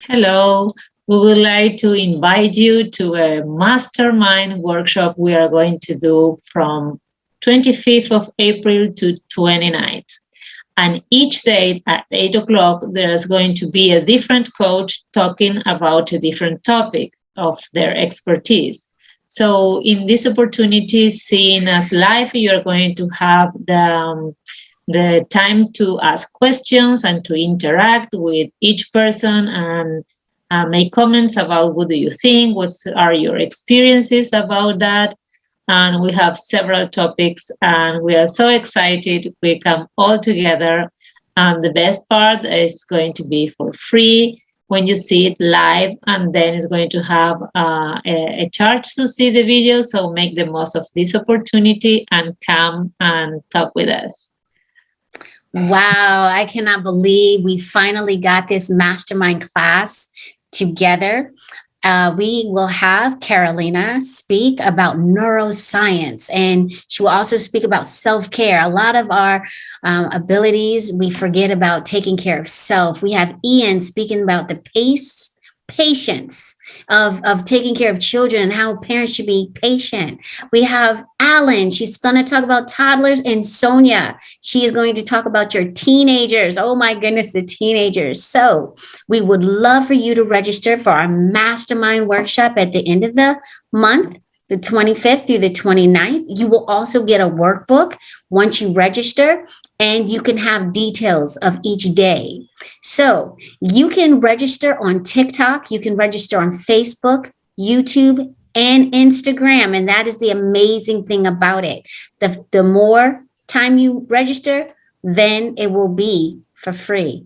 Hello, we would like to invite you to a mastermind workshop we are going to do from 25th of April to 29th. And each day at 8 o'clock, there's going to be a different coach talking about a different topic of their expertise. So, in this opportunity, seeing us live, you're going to have the time to ask questions and to interact with each person and make comments about what do you think, what are your experiences about that. And we have several topics and we are so excited. We come all together. And the best part is going to be for free when you see it live, and then it's going to have a charge to see the video. So make the most of this opportunity and come and talk with us. Wow, I cannot believe we finally got this mastermind class together. We will have Carolina speak about neuroscience, and she will also speak about self-care. A lot of our abilities, we forget about taking care of self. We have Ian speaking about the patience of taking care of children and how parents should be patient. We have Alan. She's going to talk about toddlers, and Sonia. She is going to talk about your teenagers. Oh my goodness, the teenagers. So we would love for you to register for our mastermind workshop at the end of the month, the 25th through the 29th. You will also get a workbook once you register, and you can have details of each day. So you can register on TikTok, you can register on Facebook, YouTube, and Instagram. And that is the amazing thing about it. The more time you register, then it will be for free.